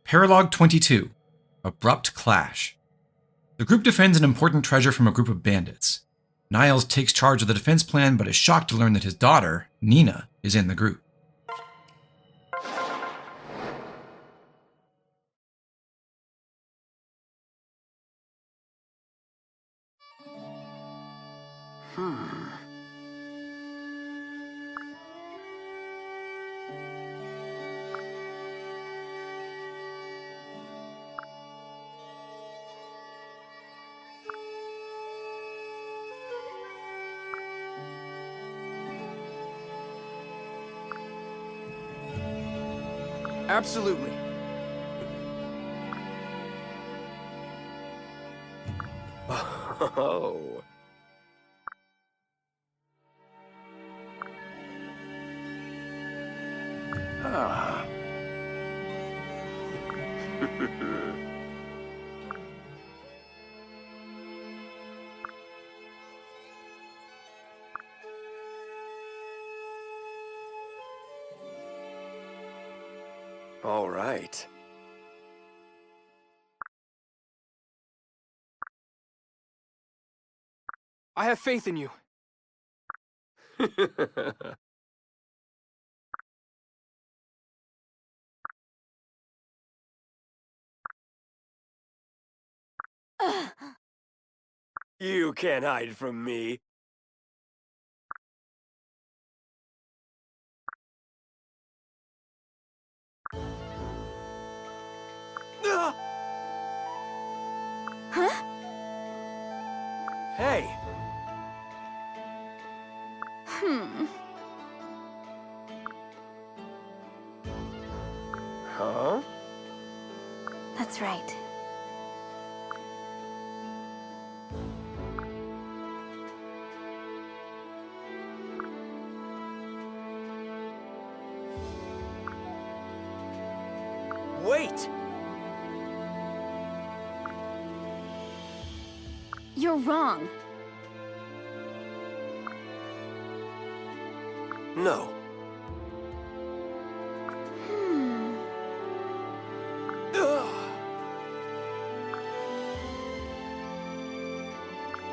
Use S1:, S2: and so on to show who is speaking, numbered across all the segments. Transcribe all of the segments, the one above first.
S1: Paralog 22, Abrupt Clash. The group defends an important treasure from a group of bandits. Niles takes charge of the defense plan but is shocked to learn that his daughter, Nina, is in the group.
S2: Absolutely. Oh. Ah. All right. I have faith in you. You can't hide from me.
S3: Huh?
S2: Hey. Huh?
S3: That's right.
S2: Wait!
S3: You're wrong.
S2: No.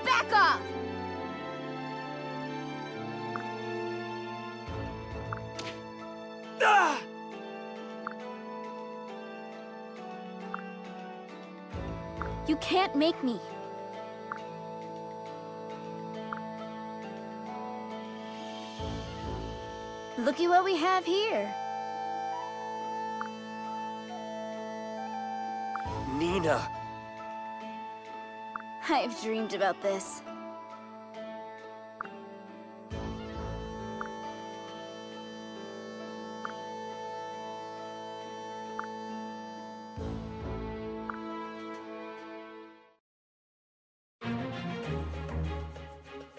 S3: Back off!
S2: Ah!
S3: You can't make me. Looky what we have here.
S2: Nina.
S3: I've dreamed about this.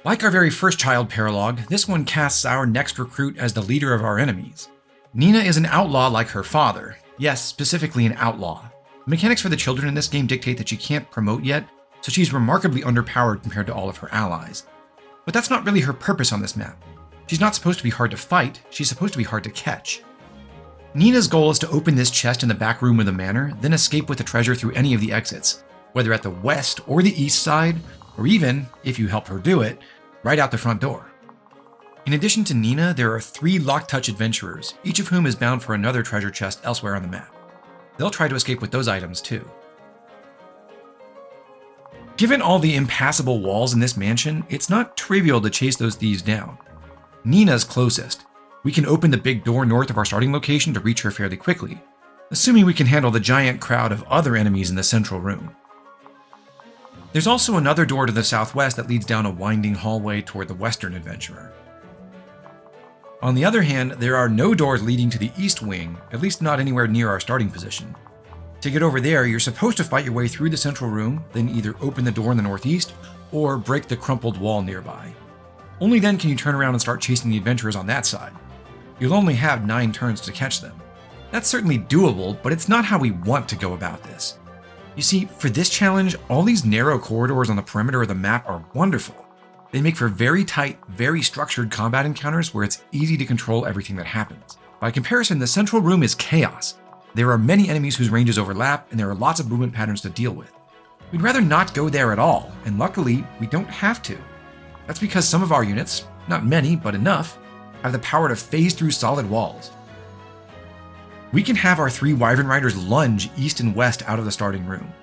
S1: Like our very first child paralog, this one casts our next recruit as the leader of our enemies. Nina is an outlaw like her father. Yes, specifically an outlaw. The mechanics for the children in this game dictate that she can't promote yet, so she's remarkably underpowered compared to all of her allies. But that's not really her purpose on this map. She's not supposed to be hard to fight, she's supposed to be hard to catch. Nina's goal is to open this chest in the back room of the manor, then escape with the treasure through any of the exits, whether at the west or the east side, or even, if you help her do it, right out the front door. In addition to Nina, there are 3 Lock-Touch adventurers, each of whom is bound for another treasure chest elsewhere on the map. They'll try to escape with those items too. Given all the impassable walls in this mansion, it's not trivial to chase those thieves down. Nina's closest. We can open the big door north of our starting location to reach her fairly quickly, assuming we can handle the giant crowd of other enemies in the central room. There's also another door to the southwest that leads down a winding hallway toward the western adventurer. On the other hand, there are no doors leading to the east wing, at least not anywhere near our starting position. To get over there, you're supposed to fight your way through the central room, then either open the door in the northeast, or break the crumpled wall nearby. Only then can you turn around and start chasing the adventurers on that side. You'll only have 9 turns to catch them. That's certainly doable, but it's not how we want to go about this. You see, for this challenge, all these narrow corridors on the perimeter of the map are wonderful. They make for very tight, very structured combat encounters where it's easy to control everything that happens. By comparison, the central room is chaos. There are many enemies whose ranges overlap, and there are lots of movement patterns to deal with. We'd rather not go there at all, and luckily, we don't have to. That's because some of our units, not many, but enough, have the power to phase through solid walls. We can have our 3 Wyvern Riders lunge east and west out of the starting room.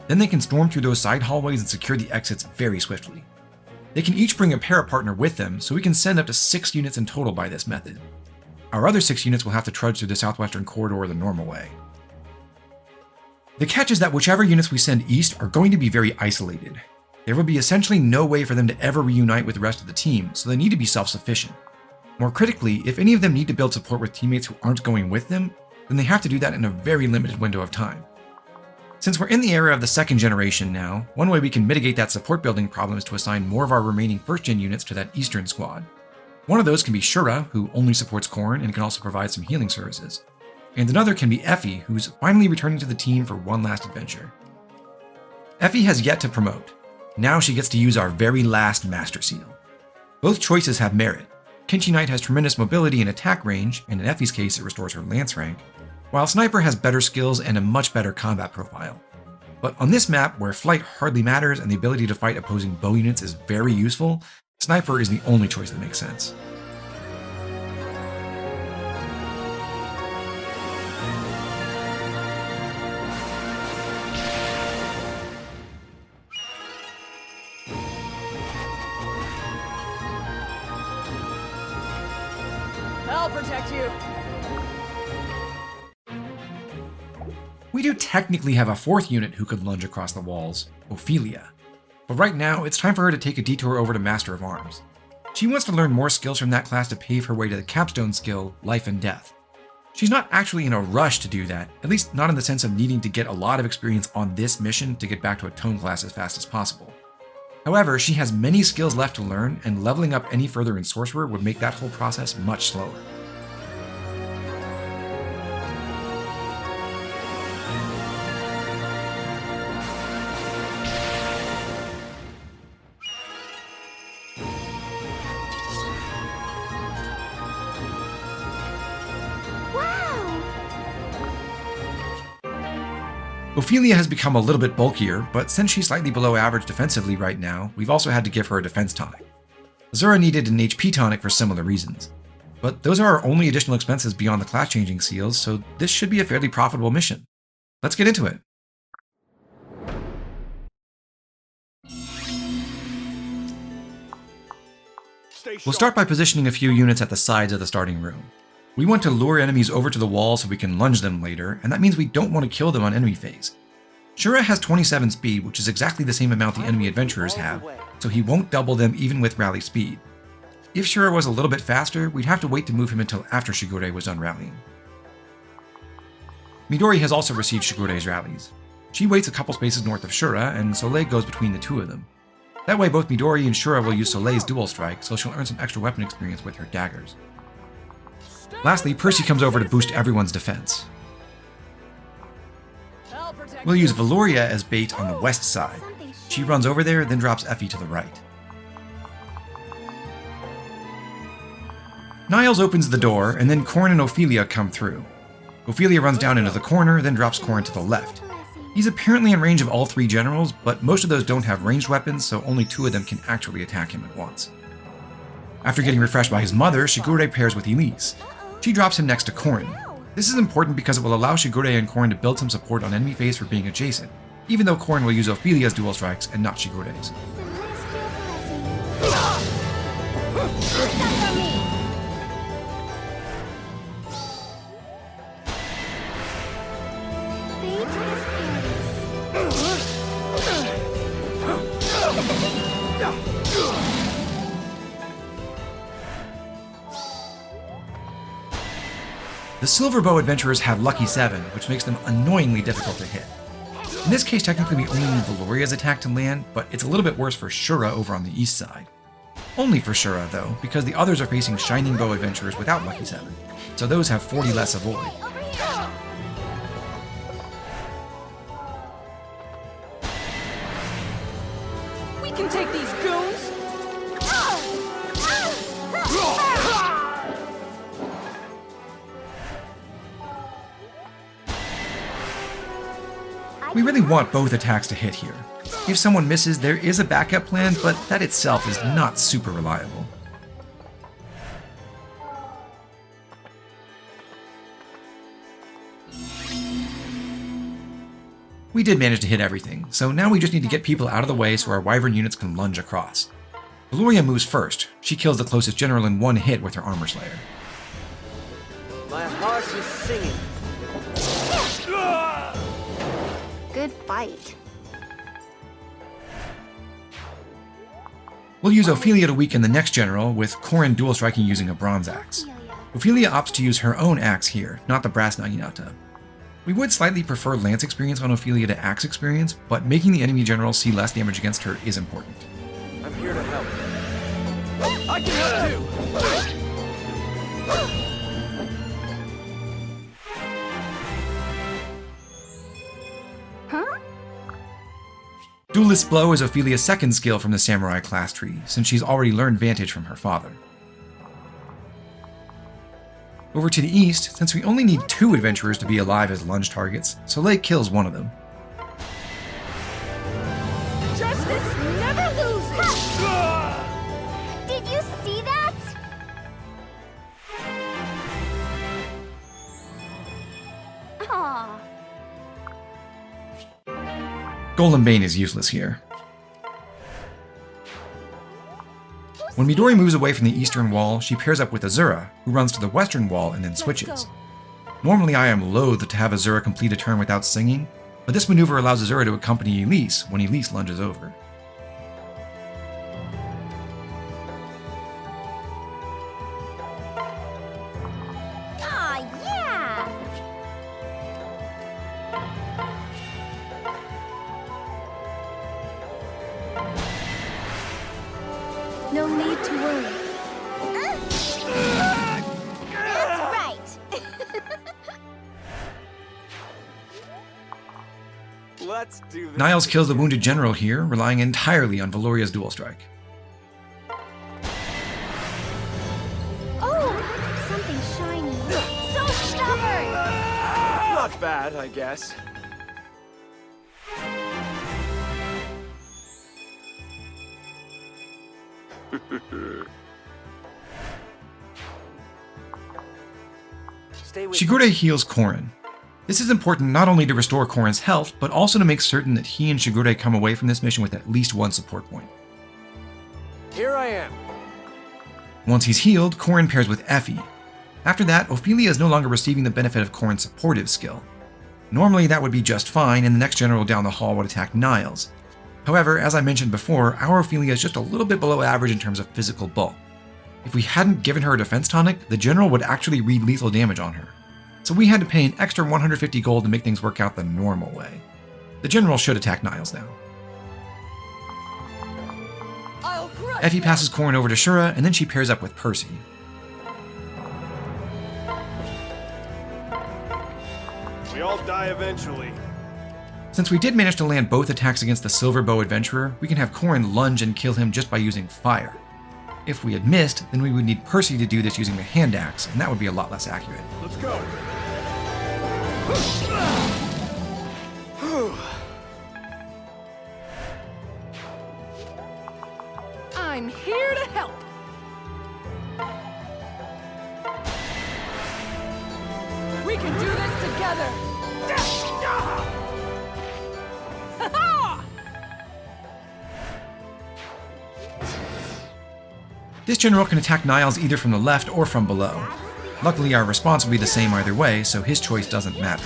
S1: Then they can storm through those side hallways and secure the exits very swiftly. They can each bring a para-partner with them, so we can send up to 6 units in total by this method. Our other 6 units will have to trudge through the southwestern corridor the normal way. The catch is that whichever units we send east are going to be very isolated. There will be essentially no way for them to ever reunite with the rest of the team, so they need to be self-sufficient. More critically, if any of them need to build support with teammates who aren't going with them, then they have to do that in a very limited window of time. Since we're in the era of the 2nd generation now, one way we can mitigate that support building problem is to assign more of our remaining 1st-gen units to that eastern squad. One of those can be Shura, who only supports Khorne and can also provide some healing services. And another can be Effie, who's finally returning to the team for one last adventure. Effie has yet to promote. Now she gets to use our very last Master Seal. Both choices have merit. Kenshi Knight has tremendous mobility and attack range, and in Effie's case it restores her lance rank, while Sniper has better skills and a much better combat profile. But on this map, where flight hardly matters and the ability to fight opposing bow units is very useful, Sniper is the only choice that makes sense.
S4: I'll protect you.
S1: We do technically have a 4th unit who could lunge across the walls, Ophelia. But right now, it's time for her to take a detour over to Master of Arms. She wants to learn more skills from that class to pave her way to the capstone skill, Life and Death. She's not actually in a rush to do that, at least not in the sense of needing to get a lot of experience on this mission to get back to a tome class as fast as possible. However, she has many skills left to learn, and leveling up any further in Sorcerer would make that whole process much slower. Ophelia has become a little bit bulkier, but since she's slightly below average defensively right now, we've also had to give her a defense tonic. Azura needed an HP tonic for similar reasons. But those are our only additional expenses beyond the class-changing seals, so this should be a fairly profitable mission. Let's get into it. We'll start by positioning a few units at the sides of the starting room. We want to lure enemies over to the wall so we can lunge them later, and that means we don't want to kill them on enemy phase. Shura has 27 speed, which is exactly the same amount the enemy adventurers have, so he won't double them even with rally speed. If Shura was a little bit faster, we'd have to wait to move him until after Shigure was done rallying. Midori has also received Shigure's rallies. She waits a couple spaces north of Shura, and Soleil goes between the two of them. That way both Midori and Shura will use Soleil's dual strike, so she'll earn some extra weapon experience with her daggers. Lastly, Percy comes over to boost everyone's defense. We'll use Valoria as bait on the west side. She runs over there, then drops Effie to the right. Niles opens the door, and then Khorne and Ophelia come through. Ophelia runs down into the corner, then drops Khorne to the left. He's apparently in range of all 3 generals, but most of those don't have ranged weapons, so only 2 of them can actually attack him at once. After getting refreshed by his mother, Shigure pairs with Elise. She drops him next to Khorne. This is important because it will allow Shigure and Khorne to build some support on enemy phase for being adjacent, even though Khorne will use Ophelia's dual strikes and not Shigure's. The Silverbow adventurers have Lucky 7, which makes them annoyingly difficult to hit. In this case, technically we only need Valoria's attack to land, but it's a little bit worse for Shura over on the east side. Only for Shura, though, because the others are facing Shining Bow adventurers without Lucky 7, so those have 40 less avoid.
S4: We can take these goons!
S1: We really want both attacks to hit here. If someone misses, there is a backup plan, but that itself is not super reliable. We did manage to hit everything, so now we just need to get people out of the way so our wyvern units can lunge across. Felicia moves first. She kills the closest general in one hit with her armor slayer.
S2: My heart is singing.
S3: Good fight.
S1: We'll use Ophelia to weaken the next general, with Corin dual striking using a bronze axe. Ophelia opts to use her own axe here, not the brass naginata. We would slightly prefer lance experience on Ophelia to axe experience, but making the enemy general see less damage against her is important.
S2: I'm here to help. I can help too!
S3: Huh?
S1: Duelist's Blow is Ophelia's second skill from the Samurai class tree, since she's already learned Vantage from her father. Over to the east, since we only need 2 adventurers to be alive as lunge targets, Soleil kills one of them.
S4: Justice never loses!
S3: Did you see that? Aw.
S1: Golem Bane is useless here. When Midori moves away from the eastern wall, she pairs up with Azura, who runs to the western wall and then switches. Normally I am loath to have Azura complete a turn without singing, but this maneuver allows Azura to accompany Elise when Elise lunges over.
S3: Aw, yeah! No need to worry. That's right.
S2: Let's do this.
S1: Niles kills the wounded general here, relying entirely on Valoria's dual strike.
S3: Oh, something shiny. So stubborn!
S2: Not bad, I guess. Stay with me.
S1: Shigure heals Corin. This is important not only to restore Corin's health, but also to make certain that he and Shigure come away from this mission with at least one support point.
S2: Here I am.
S1: Once he's healed, Corin pairs with Effie. After that, Ophelia is no longer receiving the benefit of Corin's supportive skill. Normally that would be just fine, and the next general down the hall would attack Niles. However, as I mentioned before, our Ophelia is just a little bit below average in terms of physical bulk. If we hadn't given her a defense tonic, the general would actually read lethal damage on her. So we had to pay an extra 150 gold to make things work out the normal way. The general should attack Niles now.
S4: I'll crush
S1: Effie passes Corin over to Shura, and then she pairs up with Percy.
S2: We all die eventually.
S1: Since we did manage to land both attacks against the Silver Bow Adventurer, we can have Corin lunge and kill him just by using fire. If we had missed, then we would need Percy to do this using the hand axe, and that would be a lot less accurate.
S2: Let's go.
S4: I'm here to help. We can do this together. Ha-ha!
S1: This general can attack Niles either from the left or from below. Luckily, our response will be the same either way, so his choice doesn't matter.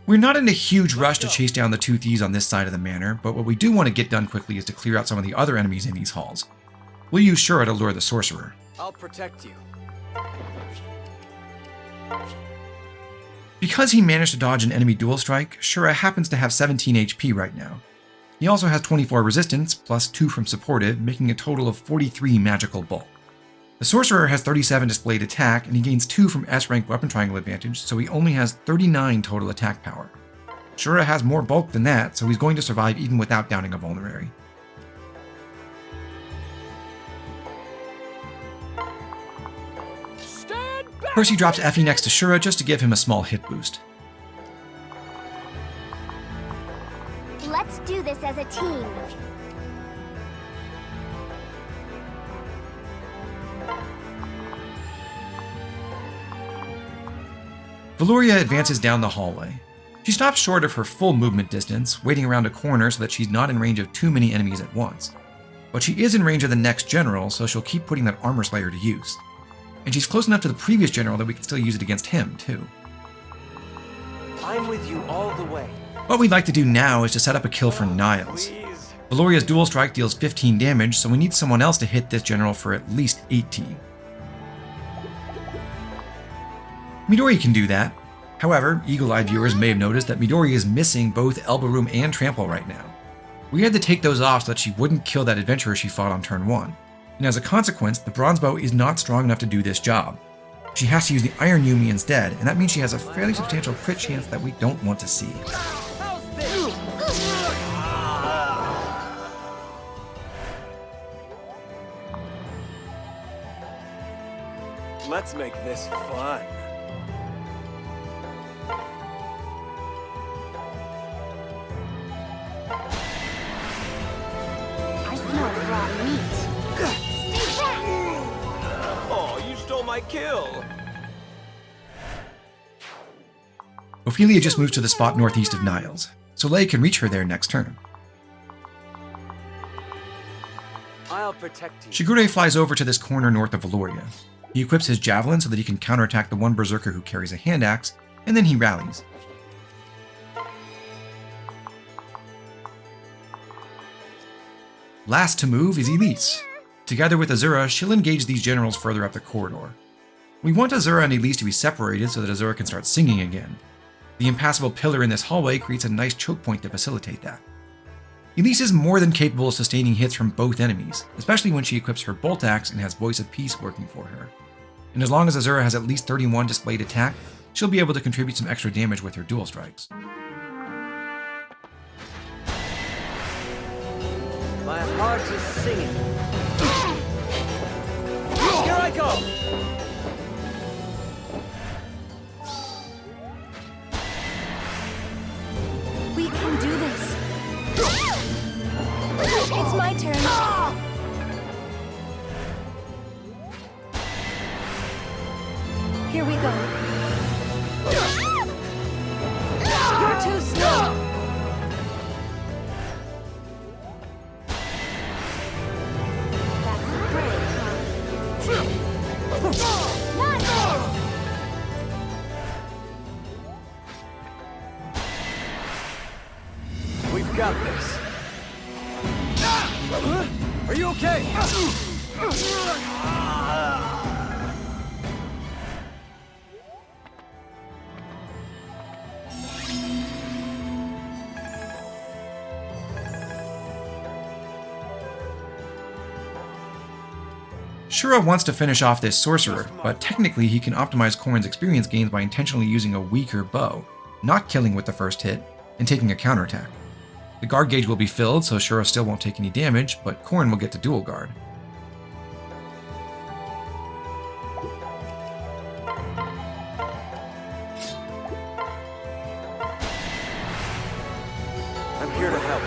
S1: We're not in a huge rush to chase down the 2 thieves on this side of the manor, but what we do want to get done quickly is to clear out some of the other enemies in these halls. We'll use Shura to lure the sorcerer.
S2: I'll protect you.
S1: Because he managed to dodge an enemy dual strike, Shura happens to have 17 HP right now. He also has 24 resistance, plus 2 from supportive, making a total of 43 magical bulk. The sorcerer has 37 displayed attack, and he gains 2 from S-rank weapon triangle advantage, so he only has 39 total attack power. Shura has more bulk than that, so he's going to survive even without downing a vulnerary. Percy drops Effie next to Shura just to give him a small hit boost.
S3: Let's do this as a team.
S1: Valoria advances down the hallway. She stops short of her full movement distance, waiting around a corner so that she's not in range of too many enemies at once. But she is in range of the next general, so she'll keep putting that armor slayer to use. And she's close enough to the previous general that we can still use it against him, too.
S2: I'm with you all the way.
S1: What we'd like to do now is to set up a kill for Niles.
S2: Please.
S1: Valoria's dual strike deals 15 damage, so we need someone else to hit this general for at least 18. Midori can do that. However, eagle-eyed viewers may have noticed that Midori is missing both Elbow Room and Trample right now. We had to take those off so that she wouldn't kill that adventurer she fought on turn 1. And as a consequence, the bronze bow is not strong enough to do this job. She has to use the Iron Yumi instead, and that means she has a fairly substantial crit chance that we don't want to see.
S2: How's this? Let's make this fun.
S3: I smell raw meat. Stay back!
S2: Oh, you stole my kill.
S1: Ophelia just moves to the spot northeast of Niles. Soleil can reach her there next turn.
S2: I'll protect you.
S1: Shigure flies over to this corner north of Valoria. He equips his javelin so that he can counterattack the one berserker who carries a hand axe, and then he rallies. Last to move is Elise. Together with Azura, she'll engage these generals further up the corridor. We want Azura and Elise to be separated so that Azura can start singing again. The impassable pillar in this hallway creates a nice choke point to facilitate that. Elise is more than capable of sustaining hits from both enemies, especially when she equips her bolt axe and has Voice of Peace working for her. And as long as Azura has at least 31 displayed attack, she'll be able to contribute some extra damage with her dual strikes.
S2: My heart is singing. Here I go.
S3: We can do this. It's my turn. Here we go. You're too slow. That's great.
S2: We've got this. Are you okay?
S1: Shura wants to finish off this sorcerer, but technically he can optimize Corrin's experience gains by intentionally using a weaker bow, not killing with the first hit, and taking a counterattack. The guard gauge will be filled, so Shura still won't take any damage, but Corrin will get to dual guard.
S2: I'm here to help.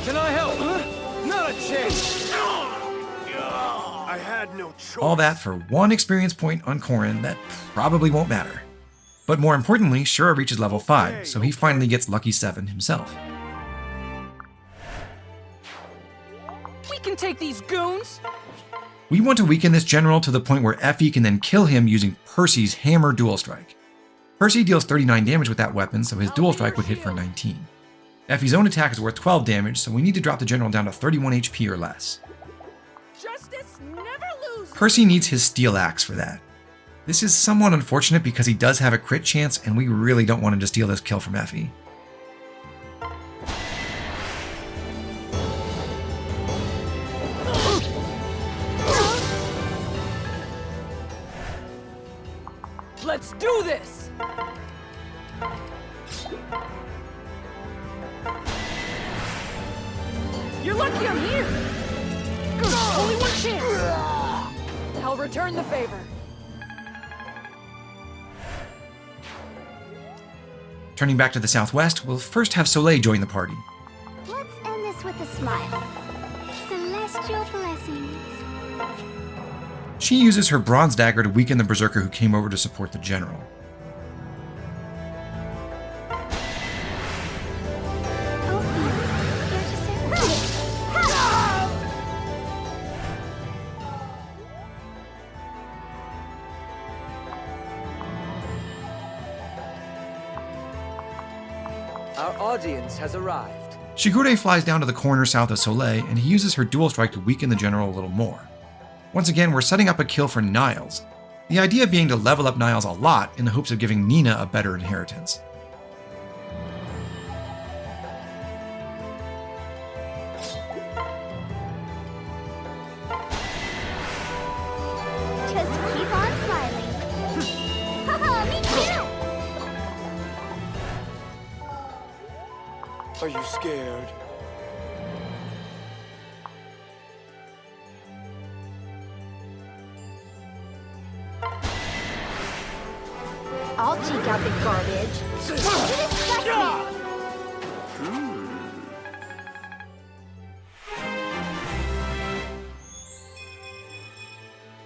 S2: Can I help? Not a chance. I had no choice.
S1: All that for one experience point on Corrin that probably won't matter. But more importantly, Shura reaches level 5, so he finally gets Lucky 7 himself.
S4: We can take these goons.
S1: We want to weaken this general to the point where Effie can then kill him using Percy's hammer dual strike. Percy deals 39 damage with that weapon, so his dual strike would hit for 19. Effie's own attack is worth 12 damage, so we need to drop the general down to 31 HP or less.
S4: Justice never loses.
S1: Percy needs his steel axe for that. This is somewhat unfortunate because he does have a crit chance, and we really don't want him to steal this kill from Effie.
S4: Let's do this. You're lucky I'm here. Only one chance. I'll return the favor.
S1: Turning back to the southwest, we'll first have Soleil join the party.
S3: Let's end this with a smile. Celestial blessings.
S1: She uses her bronze dagger to weaken the berserker who came over to support the general.
S2: Our audience has arrived.
S1: Shigure flies down to the corner south of Soleil, and he uses her dual strike to weaken the general a little more. Once again, we're setting up a kill for Niles, the idea being to level up Niles a lot in the hopes of giving Nina a better inheritance.
S3: Just keep on smiling. Haha, me too!
S2: Are you scared?
S3: I'll check out the garbage. You disgust me!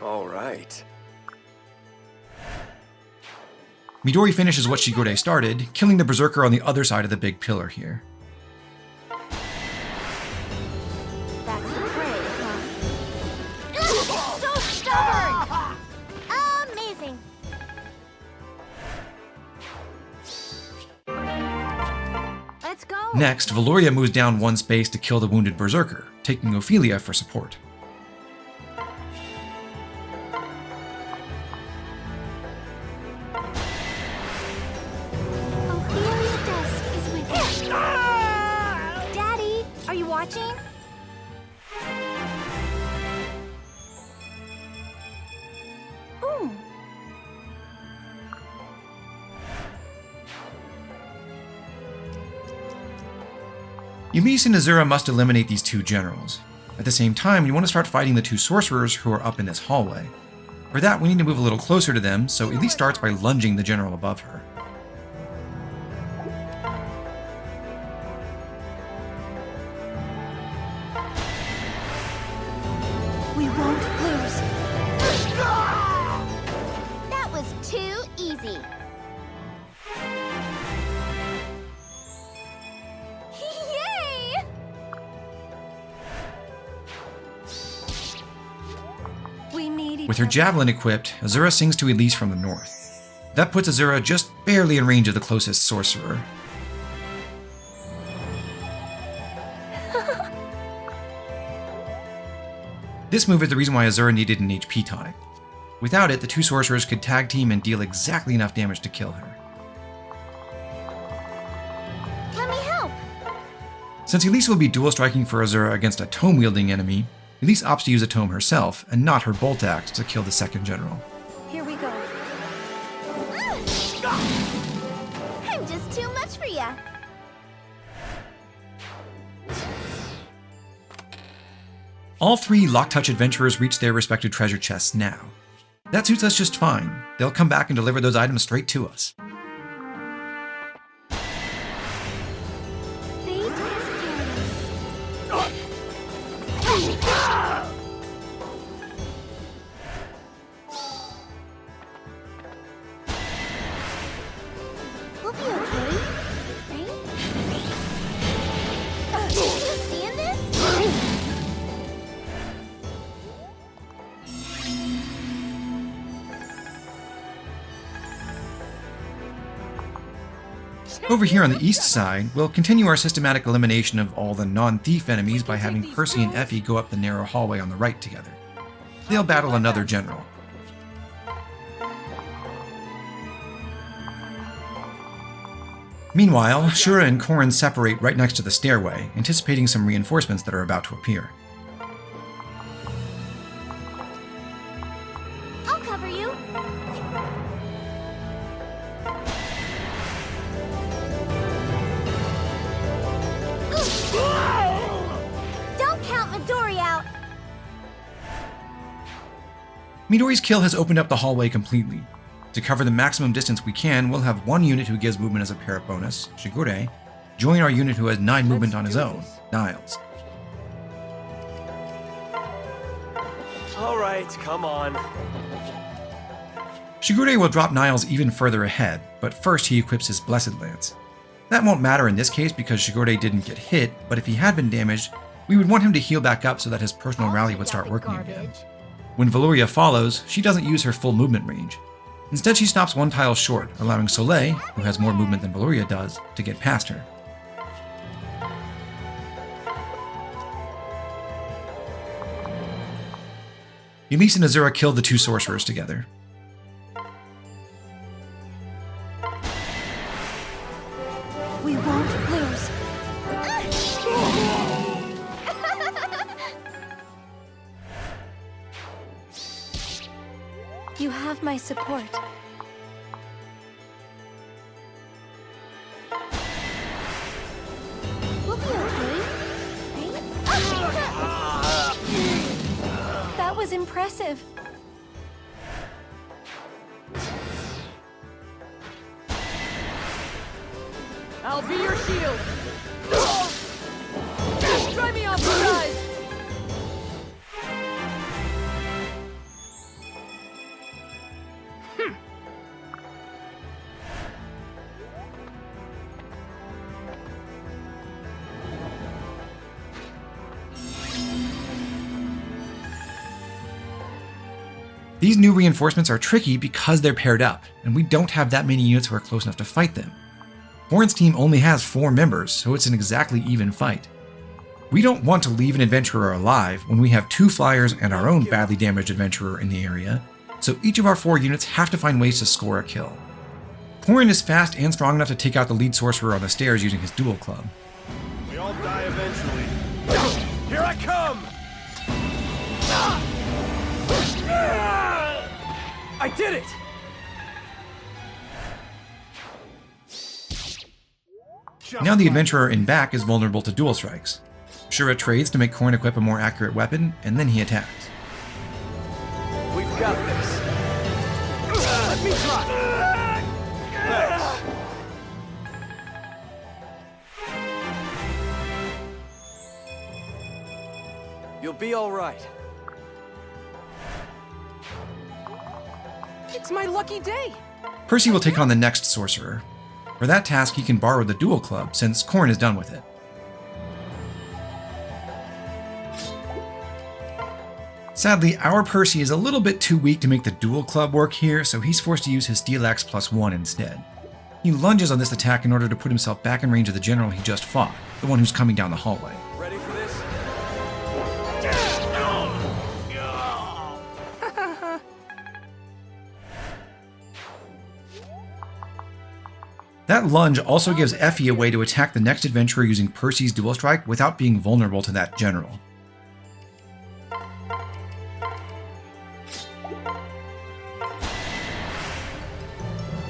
S2: All right.
S1: Midori finishes what Shigure started, killing the berserker on the other side of the big pillar here.
S3: That's the prey, huh? So stubborn! Amazing! Let's go!
S1: Next, Valoria moves down one space to kill the wounded berserker, taking Ophelia for support.
S3: Ophelia's desk is with you. Daddy, are you watching? Ooh.
S1: Elise and Azura must eliminate these two generals. At the same time, we want to start fighting the two sorcerers who are up in this hallway. For that, we need to move a little closer to them, so Elise starts by lunging the general above her.
S3: We won't lose. That was too easy. Yay! We need
S1: With her javelin equipped, Azura sings to Elise from the north. That puts Azura just barely in range of the closest sorcerer. This move is the reason why Azura needed an HP tonic. Without it, the two sorcerers could tag team and deal exactly enough damage to kill her.
S3: Let me help.
S1: Since Elise will be dual striking for Azura against a tome-wielding enemy, Elise opts to use a tome herself, and not her bolt axe, to kill the second general.
S3: Here we go. I'm just too much for ya.
S1: All three Lock-Touch adventurers reach their respective treasure chests now. That suits us just fine. They'll come back and deliver those items straight to us.
S3: Fate has careless. We'll be okay, right? You seeing this?
S1: Over here on the east side, we'll continue our systematic elimination of all the non-thief enemies by having Percy and Effie go up the narrow hallway on the right together. They'll battle another general. Meanwhile, Shura and Corrin separate right next to the stairway, anticipating some reinforcements that are about to appear.
S3: I'll cover you. Don't count Midori out.
S1: Midori's kill has opened up the hallway completely. To cover the maximum distance we can, we'll have one unit who gives movement as a parrot bonus, Shigure, join our unit who has 9 movement on his own, Niles.
S2: Alright, come on.
S1: Shigure will drop Niles even further ahead, but first he equips his Blessed Lance. That won't matter in this case because Shigure didn't get hit, but if he had been damaged, we would want him to heal back up so that his personal rally would start working again. When Valoria follows, she doesn't use her full movement range. Instead, she stops one tile short, allowing Soleil, who has more movement than Valoria does, to get past her. Elise and Azura kill the 2 sorcerers together.
S3: We won't lose. You have my support. We'll be okay, right? That was impressive.
S4: I'll be your shield. Try me off the side.
S1: These new reinforcements are tricky because they're paired up, and we don't have that many units who are close enough to fight them. Horn's team only has 4 members, so it's an exactly even fight. We don't want to leave an adventurer alive when we have 2 flyers and our own badly damaged adventurer in the area, so each of our 4 units have to find ways to score a kill. Horn is fast and strong enough to take out the lead sorcerer on the stairs using his dual club.
S2: We all die eventually. Here I come! I did it!
S1: Now the adventurer in back is vulnerable to dual strikes. Shura trades to make Corn equip a more accurate weapon, and then he attacks.
S2: We've got this. Let me try. Thanks. You'll be all right.
S4: It's my lucky day.
S1: Percy will take on the next sorcerer. For that task, he can borrow the dual club, since Corn is done with it. Sadly, our Percy is a little bit too weak to make the dual club work here, so he's forced to use his Steel Axe +1 instead. He lunges on this attack in order to put himself back in range of the general he just fought, the one who's coming down the hallway.
S2: Ready for this?
S1: That lunge also gives Effie a way to attack the next adventurer using Percy's dual strike without being vulnerable to that general.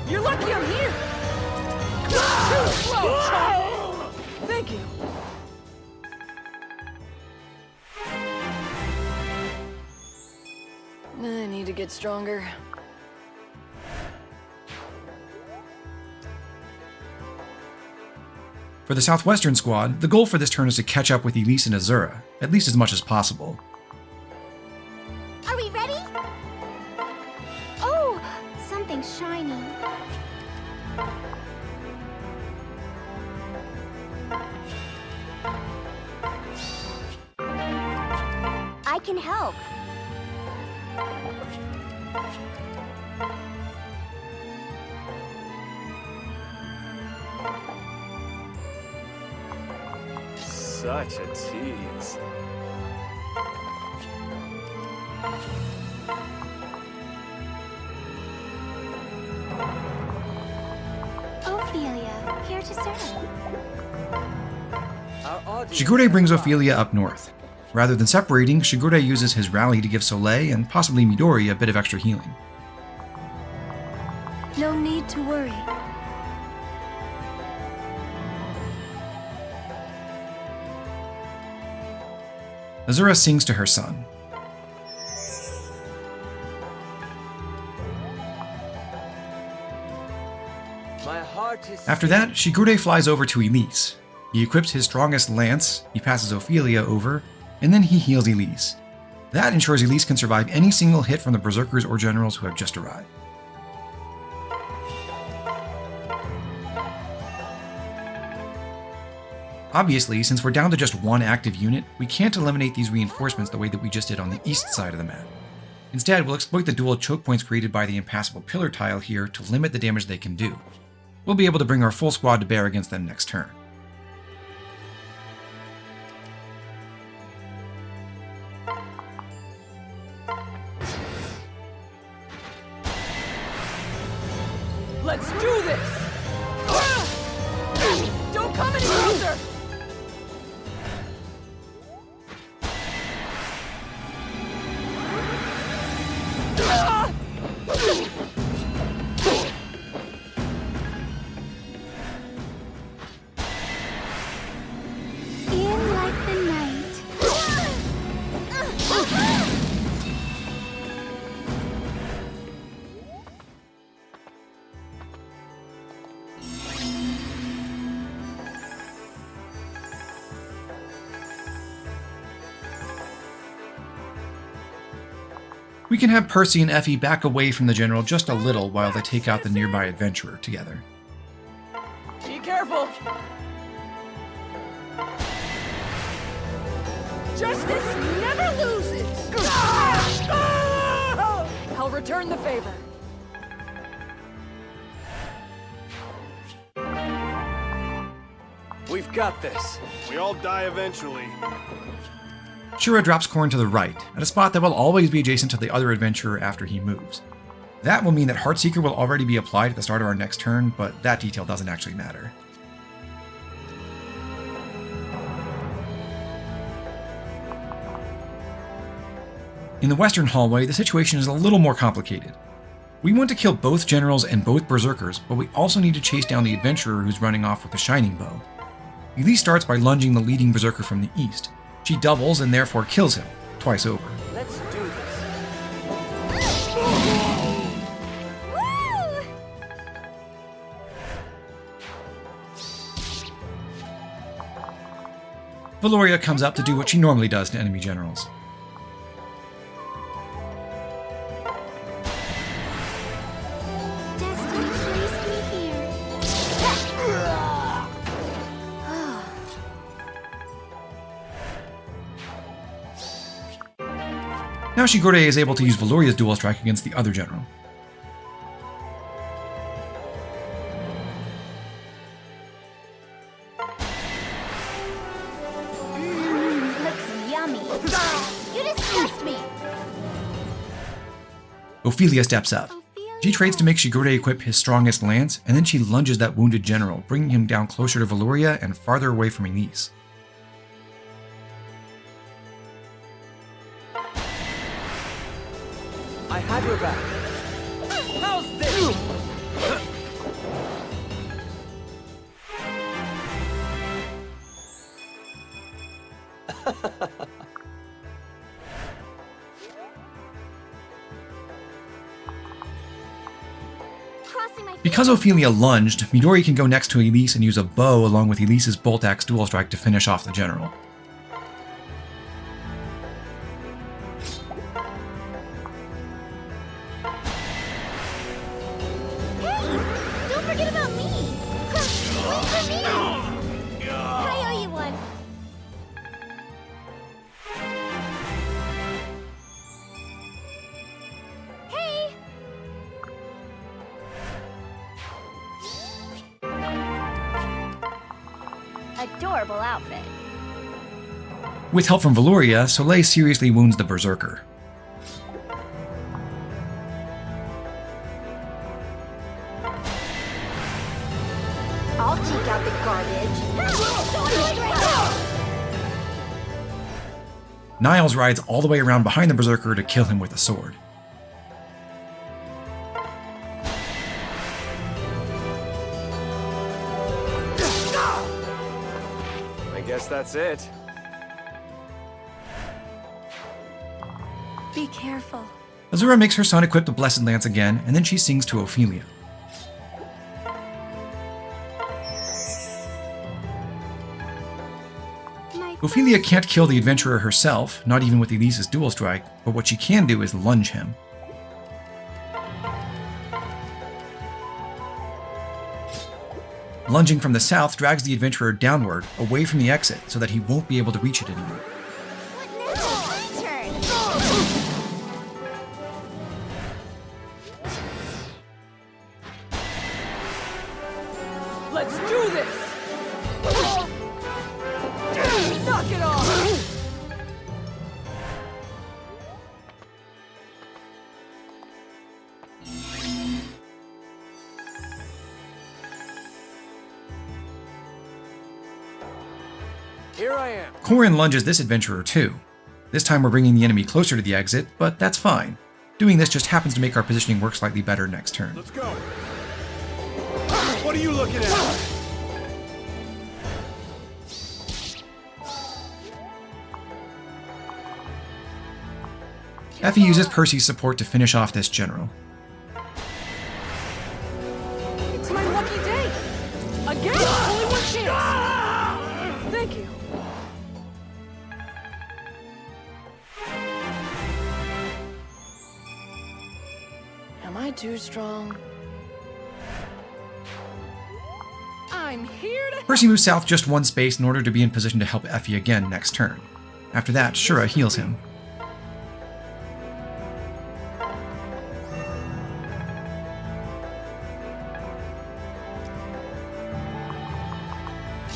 S4: You're lucky I'm here. Too slow, chump. Thank you. I need to get stronger.
S1: For the Southwestern squad, the goal for this turn is to catch up with Elise and Azura, at least as much as possible.
S3: Are we ready? Oh, something shiny. I can help.
S2: Such a tease.
S3: Ophelia, here to serve.
S1: Shigure brings Ophelia up north. Rather than separating, Shigure uses his rally to give Soleil and possibly Midori a bit of extra healing.
S3: No need to worry.
S1: Azura sings to her son. After that, Shigure flies over to Elise. He equips his strongest lance, he passes Ophelia over, and then he heals Elise. That ensures Elise can survive any single hit from the berserkers or generals who have just arrived. Obviously, since we're down to just one active unit, we can't eliminate these reinforcements the way that we just did on the east side of the map. Instead, we'll exploit the dual choke points created by the impassable pillar tile here to limit the damage they can do. We'll be able to bring our full squad to bear against them next turn.
S4: Let's do this! Don't come any closer!
S3: In like the night.
S1: We can have Percy and Effie back away from the general just a little while they take out the nearby adventurer together.
S4: Be careful! Justice never loses! I'll return the favor.
S2: We've got this. We all die eventually.
S1: Shura drops Korn to the right, at a spot that will always be adjacent to the other adventurer after he moves. That will mean that Heartseeker will already be applied at the start of our next turn, but that detail doesn't actually matter. In the western hallway, the situation is a little more complicated. We want to kill both generals and both berserkers, but we also need to chase down the adventurer who's running off with the shining bow. Elise starts by lunging the leading berserker from the east. She doubles and therefore kills him, twice over.
S4: Let's do this.
S3: Woo!
S1: Valoria comes up to do what she normally does to enemy generals.
S3: Destiny placed me here.
S1: Now Shigure is able to use Valoria's dual strike against the other general.
S3: Looks yummy. You disgust me.
S1: Ophelia steps up. She trades to make Shigure equip his strongest lance, and then she lunges that wounded general, bringing him down closer to Valoria and farther away from Elise.
S4: I have your back. How's this?
S3: Crossing my
S1: Because Ophelia lunged, Midori can go next to Elise and use a bow along with Elise's bolt axe dual strike to finish off the general.
S3: Don't forget about me! Wait for me! I owe you one. Hey! Adorable outfit.
S1: With help from Valoria, Soleil seriously wounds the berserker.
S3: I'll check out the garbage. So annoyed right now!
S1: Niles rides all the way around behind the berserker to kill him with a sword.
S2: I guess that's it.
S3: Be careful.
S1: Azura makes her son equip the Blessed Lance again, and then she sings to Ophelia. Ophelia can't kill the adventurer herself, not even with Elise's dual strike, but what she can do is lunge him. Lunging from the south drags the adventurer downward, away from the exit, so that he won't be able to reach it anymore.
S3: What now? My turn.
S4: Let's do this! Knock it off!
S2: Here I am.
S1: Corin lunges this adventurer too. This time we're bringing the enemy closer to the exit, but that's fine. Doing this just happens to make our positioning work slightly better next turn.
S2: Let's go. What are you looking at?
S1: Effie uses Percy's support to finish off this general.
S4: It's my lucky day! Again, only one chance! Thank you. Am I too strong? I'm here to...
S1: Percy moves south just one space in order to be in position to help Effie again next turn. After that, Shura heals him.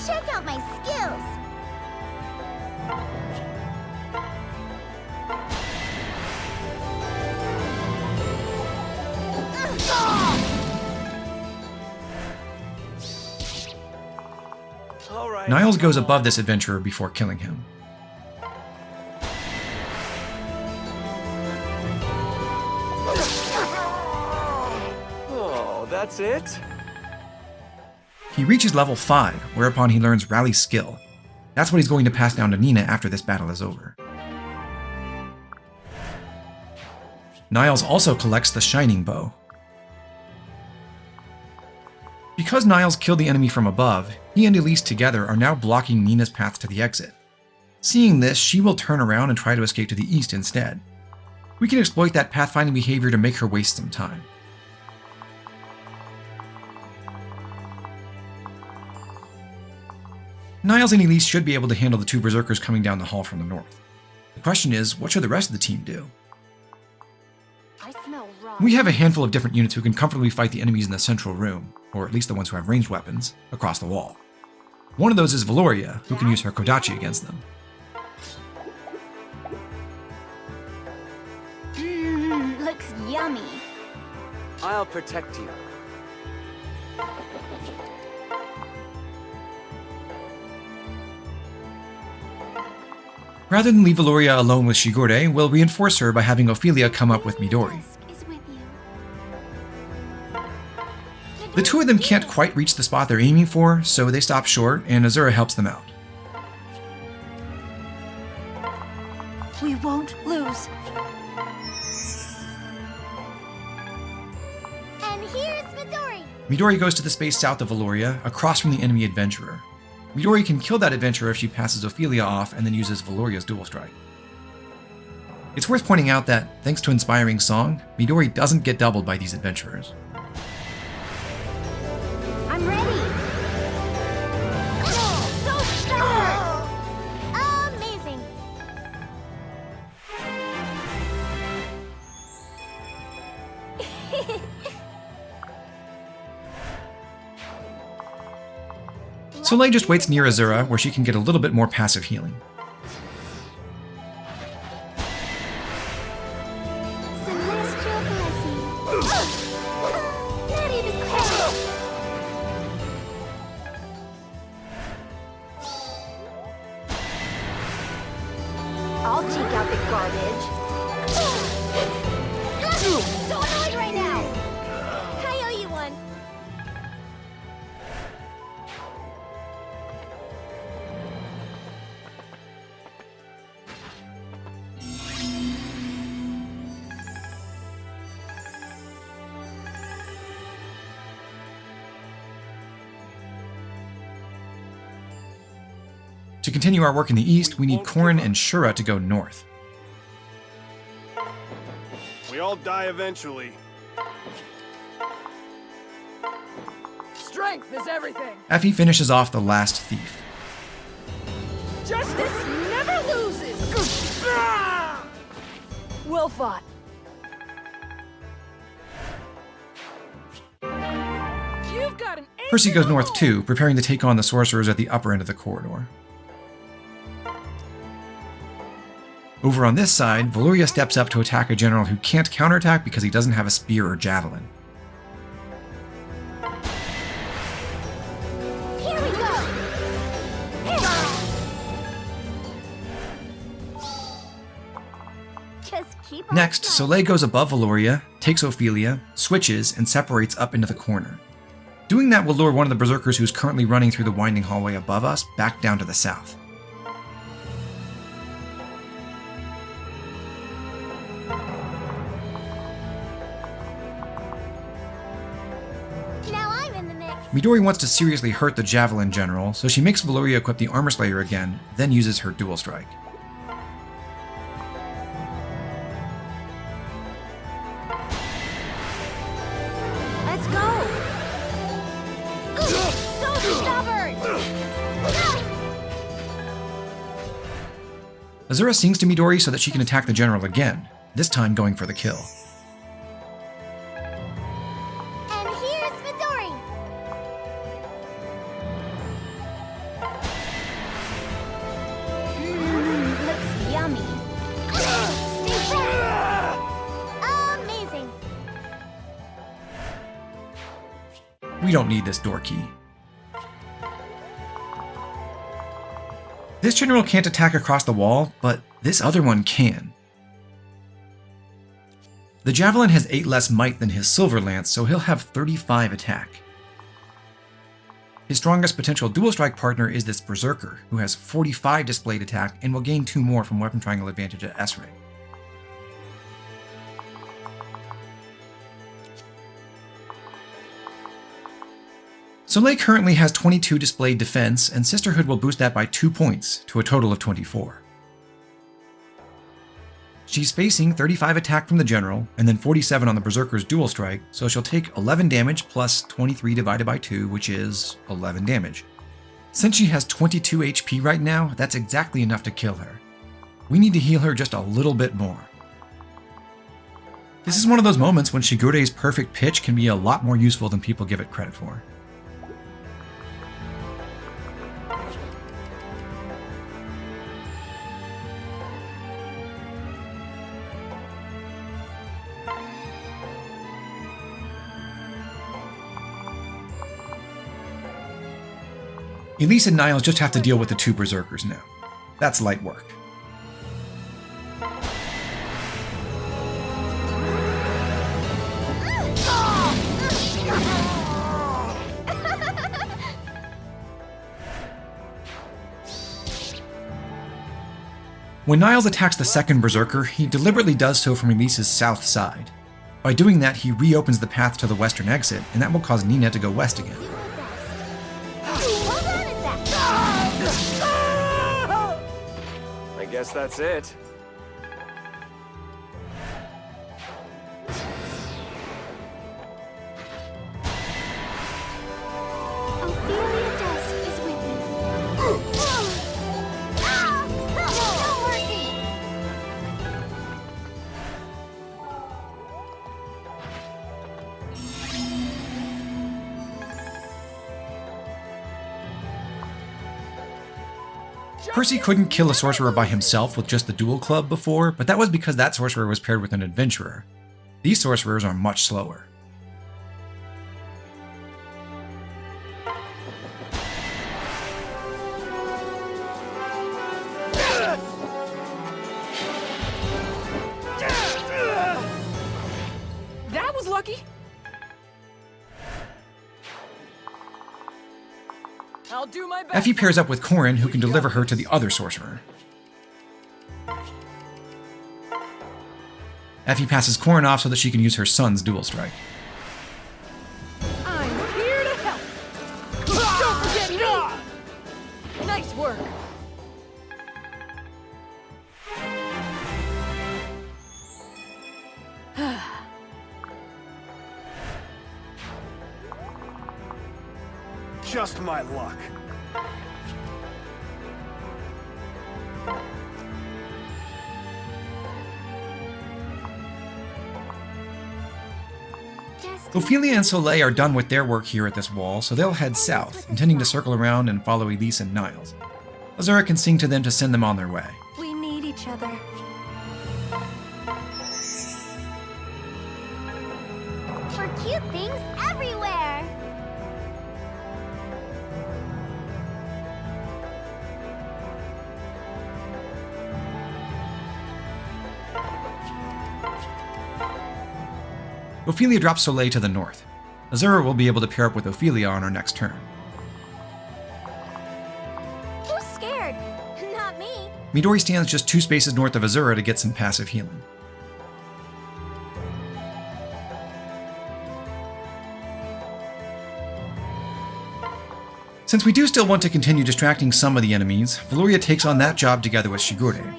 S3: Check out my skills.
S2: All right.
S1: Niles goes above this adventurer before killing him.
S2: Oh, that's it?
S1: He reaches level 5, whereupon he learns Rally's skill. That's what he's going to pass down to Nina after this battle is over. Niles also collects the Shining Bow. Because Niles killed the enemy from above, he and Elise together are now blocking Nina's path to the exit. Seeing this, she will turn around and try to escape to the east instead. We can exploit that pathfinding behavior to make her waste some time. Niles and Elise should be able to handle the two berserkers coming down the hall from the north. The question is, what should the rest of the team do?
S3: I smell raw.
S1: We have a handful of different units who can comfortably fight the enemies in the central room, or at least the ones who have ranged weapons, across the wall. One of those is Valoria, who can use her Kodachi against them.
S3: Looks yummy.
S2: I'll protect you.
S1: Rather than leave Valoria alone with Shigure, we'll reinforce her by having Ophelia come up with Midori.
S3: Is with you.
S1: The two of them can't quite reach the spot they're aiming for, so they stop short, and Azura helps them out.
S3: We won't lose. And here's Midori.
S1: Midori goes to the space south of Valoria, across from the enemy adventurer. Midori can kill that adventurer if she passes Ophelia off and then uses Valoria's dual strike. It's worth pointing out that, thanks to Inspiring Song, Midori doesn't get doubled by these adventurers.
S3: I'm ready. So strong. Amazing.
S1: Soleil just waits near Azura, where she can get a little bit more passive healing.
S3: Celestial blessing. Not even close. I'll take out the garbage. So annoyed right now. I owe you one.
S1: To continue our work in the east, we need Korin and Shura to go north.
S2: We all die eventually.
S4: Strength is everything.
S1: Effie finishes off the last thief.
S4: Justice never loses. Well fought. You've got an
S1: Percy goes north too, preparing to take on the sorcerers at the upper end of the corridor. Over on this side, Valoria steps up to attack a general who can't counterattack because he doesn't have a spear or javelin.
S3: Here we go! Just keep on
S1: Next,
S3: trying.
S1: Soleil goes above Valoria, takes Ophelia, switches, and separates up into the corner. Doing that will lure one of the berserkers who's currently running through the winding hallway above us back down to the south.
S3: Now I'm in the mix.
S1: Midori wants to seriously hurt the Javelin General, so she makes Valoria equip the Armor Slayer again, then uses her Dual Strike.
S3: Let's go! So stubborn!
S1: Azura sings to Midori so that she can attack the General again, this time going for the kill.
S3: And here's Midori! Looks yummy. Stay back! Amazing!
S1: We don't need this door key. This general can't attack across the wall, but this other one can. The Javelin has 8 less might than his Silver Lance, so he'll have 35 attack. His strongest potential dual strike partner is this Berserker, who has 45 displayed attack and will gain 2 more from Weapon Triangle advantage at S-Ring. Soleil currently has 22 displayed defense, and Sisterhood will boost that by 2 points, to a total of 24. She's facing 35 attack from the General, and then 47 on the Berserker's Dual Strike, so she'll take 11 damage plus 23 divided by 2, which is 11 damage. Since she has 22 HP right now, that's exactly enough to kill her. We need to heal her just a little bit more. This is one of those moments when Shigure's perfect pitch can be a lot more useful than people give it credit for. Elise and Niles just have to deal with the 2 Berserkers now. That's light work. When Niles attacks the second Berserker, he deliberately does so from Elise's south side. By doing that, he reopens the path to the western exit, and that will cause Nina to go west again.
S3: Hold on a sec!
S2: I guess that's it.
S3: Ophelia Dusk is with me. No mercy!
S1: Percy couldn't kill a sorcerer by himself with just the dual club before, but that was because that sorcerer was paired with an adventurer. These sorcerers are much slower.
S4: That was lucky. I'll do my best.
S1: Effie pairs up with Korin, who can deliver her to the other sorcerer. Effie passes Korin off so that she can use her son's dual strike.
S4: I'm here to help. Don't forget me. Nice work.
S2: just my luck.
S1: Ophelia and Soleil are done with their work here at this wall, so they'll head south, intending to circle around and follow Elise and Niles. Azura can sing to them to send them on their way.
S3: We need each other. For cute things everywhere!
S1: Ophelia drops Soleil to the north. Azura will be able to pair up with Ophelia on our next turn.
S3: Who's scared? Not me.
S1: Midori stands just 2 spaces north of Azura to get some passive healing. Since we do still want to continue distracting some of the enemies, Valoria takes on that job together with Shigure.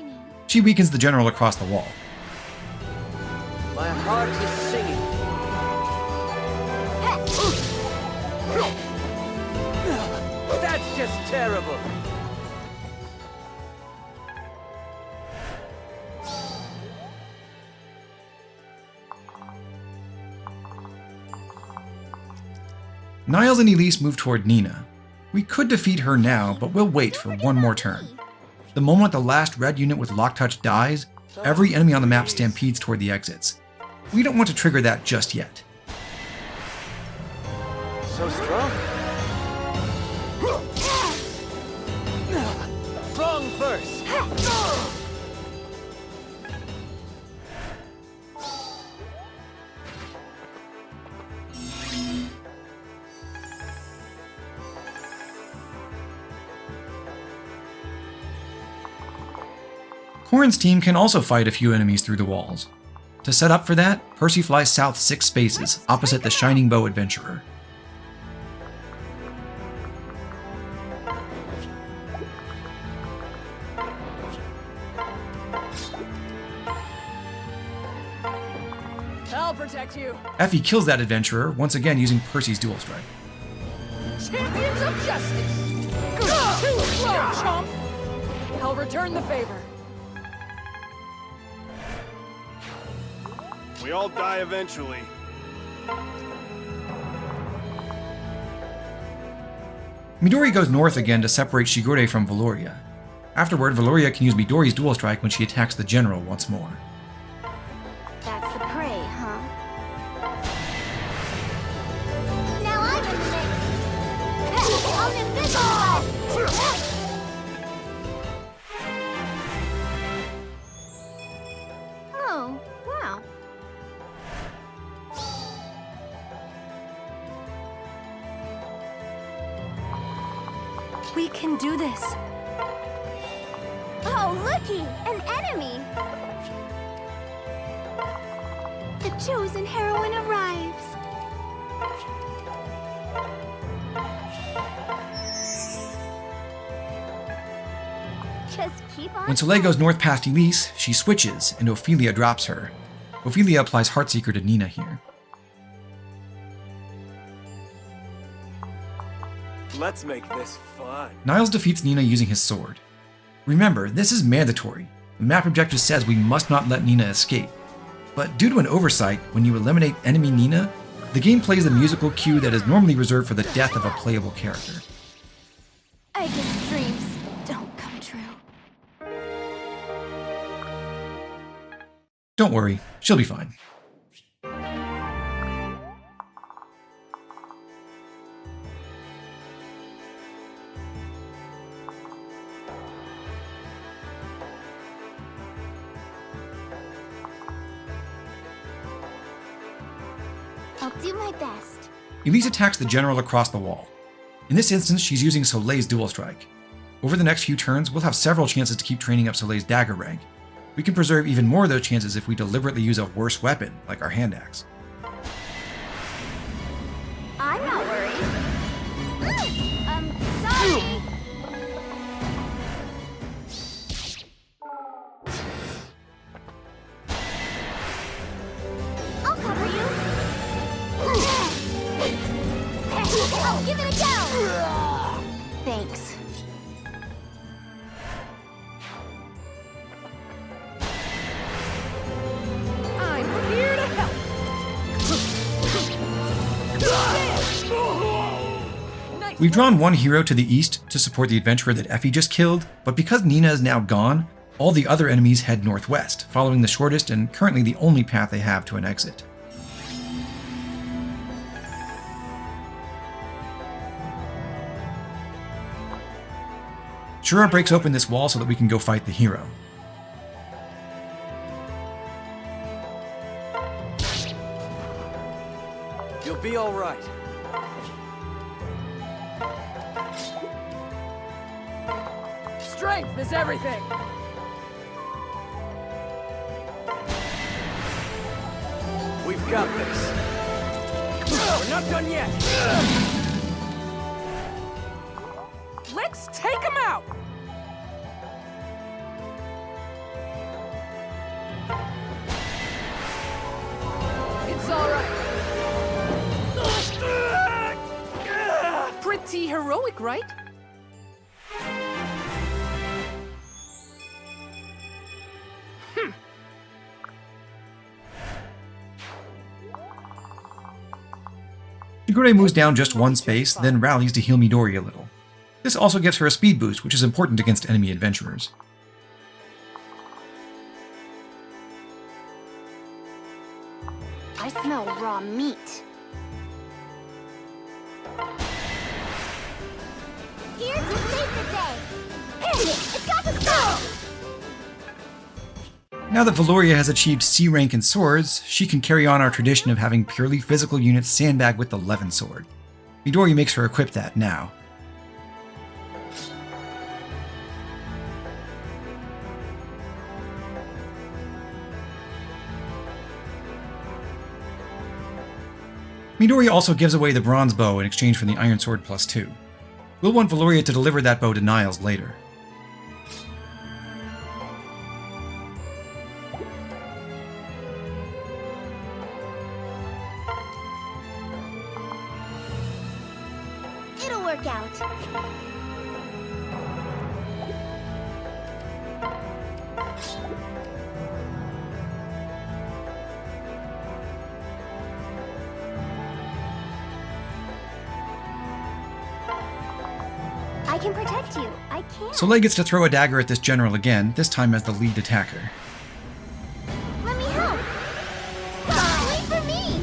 S1: She weakens the general across the wall.
S5: My heart is singing. That's just terrible.
S1: Niles and Elise move toward Nina. We could defeat her now, but we'll wait for one more turn. The moment the last red unit with Lock Touch dies, every enemy on the map stampedes toward the exits. We don't want to trigger that just yet.
S5: So strong. Wrong first.
S1: Corrin's team can also fight a few enemies through the walls. To set up for that, Percy flies south 6 spaces, opposite the Shining Bow Adventurer.
S4: I'll protect you.
S1: Effie kills that adventurer, once again using Percy's dual strike.
S4: Champions of justice. Too slow, chump. I'll return the favor.
S2: We all die eventually.
S1: Midori goes north again to separate Shigure from Valoria. Afterward, Valoria can use Midori's dual strike when she attacks the general once more.
S3: That's the prey, huh? Now I'm in the mix. I'm invisible! Oh, wow. We can do this. Oh, looky! An enemy! The chosen heroine arrives. Just keep on.
S1: When Soleil goes north past Elise, she switches, and Ophelia drops her. Ophelia applies Heartseeker to Nina here.
S2: Let's make this fun.
S1: Niles defeats Nina using his sword. Remember, this is mandatory. The map objective says we must not let Nina escape. But due to an oversight, when you eliminate enemy Nina, the game plays the musical cue that is normally reserved for the death of a playable character.
S3: I guess dreams don't come true.
S1: Don't worry, she'll be fine.
S3: I'll do my best.
S1: Elise attacks the general across the wall. In this instance, she's using Soleil's dual strike. Over the next few turns, we'll have several chances to keep training up Soleil's dagger rank. We can preserve even more of those chances if we deliberately use a worse weapon, like our hand axe.
S3: I'm not worried. Sorry. I'll cover you. I'll give it a go.
S1: We've drawn one hero to the east to support the adventurer that Effie just killed, but because Nina is now gone, all the other enemies head northwest, following the shortest and currently the only path they have to an exit. Shura breaks open this wall so that we can go fight the hero.
S5: You'll be all right.
S4: Strength is everything!
S5: We've got this. We're not done yet.
S4: Let's take him out! It's all right. Pretty heroic, right?
S1: Shigure moves down just one space, then rallies to heal Midori a little. This also gives her a speed boost, which is important against enemy adventurers.
S3: I smell raw meat. Here to save the day! It's got to stop!
S1: Now that Valoria has achieved C rank in swords, she can carry on our tradition of having purely physical units sandbag with the Levin sword. Midori makes her equip that now. Midori also gives away the bronze bow in exchange for the iron sword +2. We'll want Valoria to deliver that bow to Niles later.
S3: It'll work out. I can protect you. I can.
S1: Soleil gets to throw a dagger at this general again, this time as the lead attacker.
S3: Let me help. Wait for me.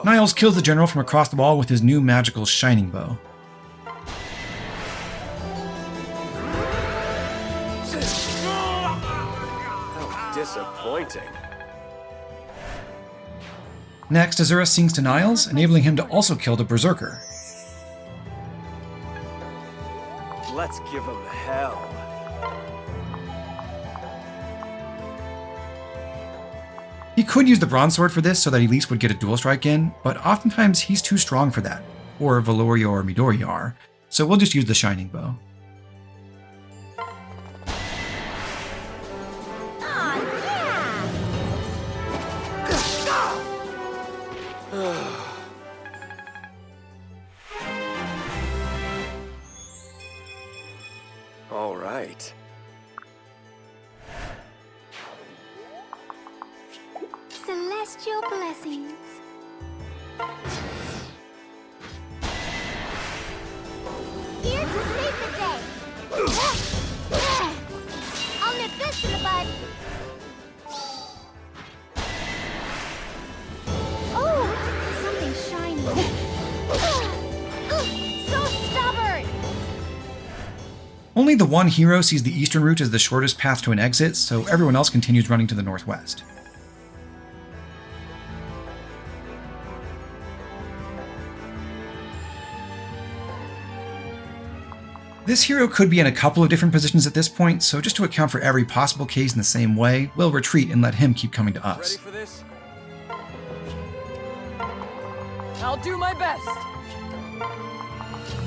S1: Niles kills the general from across the wall with his new magical shining bow.
S5: How disappointing.
S1: Next, Azura sings to Niles, enabling him to also kill the berserker.
S5: Let's give him hell.
S1: He could use the bronze sword for this so that Elise would get a dual strike in, but oftentimes he's too strong for that, or Valoria or Midori are, so we'll just use the shining bow.
S5: All right.
S3: Celestial blessings. Here to save the day. I'll nip this in the bud. Oh, something shiny. So stubborn.
S1: Only the one hero sees the eastern route as the shortest path to an exit, so everyone else continues running to the northwest. This hero could be in a couple of different positions at this point, so just to account for every possible case in the same way, we'll retreat and let him keep coming to us.
S5: Ready for this?
S4: I'll do my best.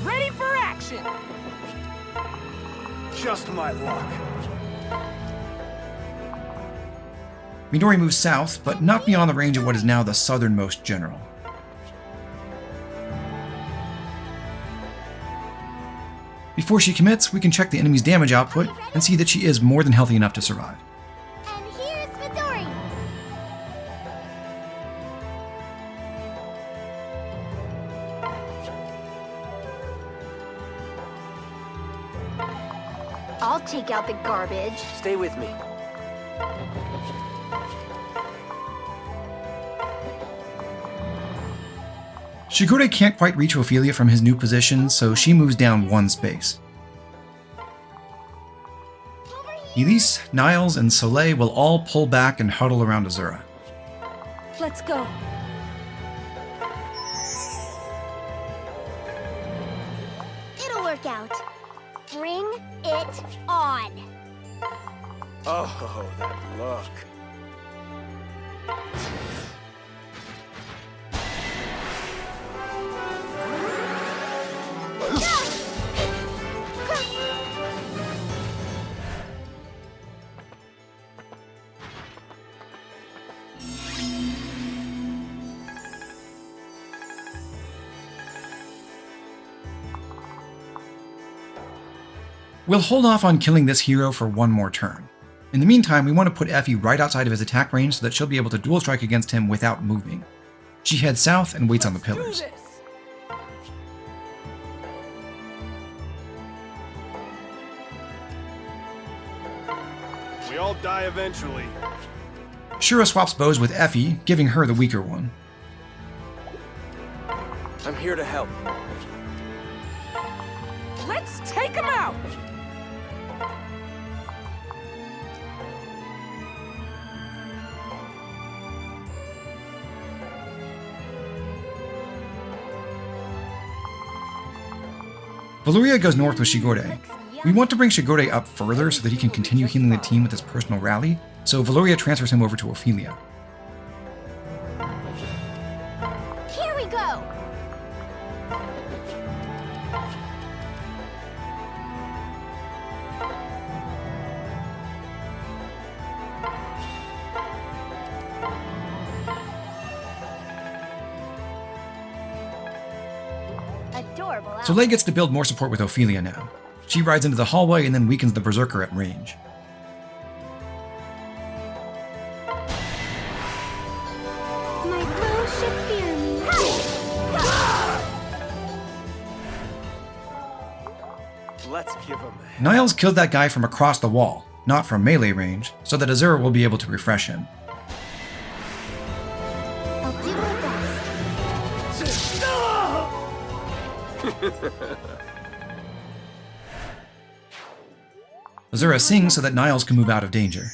S4: Ready for action!
S2: Just my luck.
S1: Midori moves south, but not beyond the range of what is now the southernmost general. Before she commits, we can check the enemy's damage output and see that she is more than healthy enough to survive.
S3: And here's Midori. I'll take out the garbage.
S5: Stay with me.
S1: Shigure can't quite reach Ophelia from his new position, so she moves down one space. Elise, Niles, and Soleil will all pull back and huddle around Azura.
S4: Let's go.
S3: It'll work out. Bring it on.
S2: Oh, that look.
S1: We'll hold off on killing this hero for one more turn. In the meantime, we want to put Effie right outside of his attack range so that she'll be able to dual strike against him without moving. She heads south and waits on the pillars.
S4: Do this.
S2: We all die eventually.
S1: Shura swaps bows with Effie, giving her the weaker one.
S5: I'm here to help.
S4: Let's take him out!
S1: Valoria goes north with Shigure. We want to bring Shigure up further so that he can continue healing the team with his personal rally, so Valoria transfers him over to Ophelia.
S3: Here we go. Adorable.
S1: Soleil gets to build more support with Ophelia now. She rides into the hallway and then weakens the Berserker at range.
S3: My bow should fear me.
S2: Let's give him.
S1: Niles killed that guy from across the wall, not from melee range, so that Azura will be able to refresh him.
S3: I'll do my best.
S1: Azura sings so that Niles can move out of danger.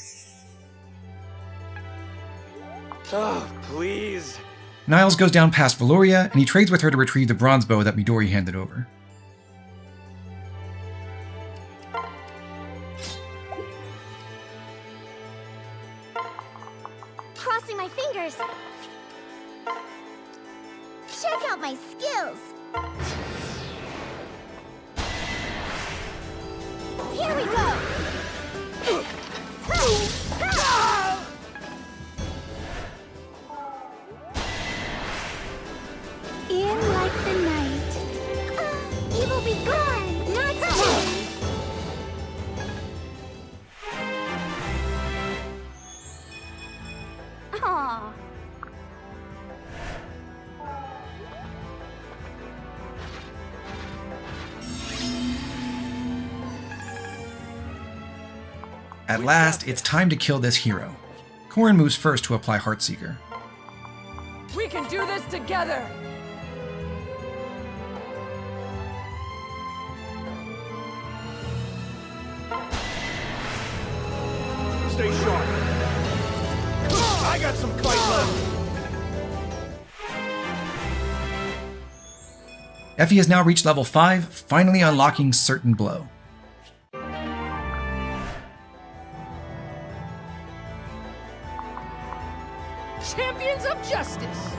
S5: Oh, please.
S1: Niles goes down past Valoria, and he trades with her to retrieve the bronze bow that Midori handed over.
S3: Crossing my fingers. Check out my skills. Here we go. In like the night. Evil be gone. Not today. Aww.
S1: At last, it's time to kill this hero. Corrin moves first to apply Heartseeker.
S4: We can do this together!
S2: Stay sharp. I got some fight left.
S1: Effie has now reached level 5, finally unlocking Certain Blow.
S4: Champions of Justice!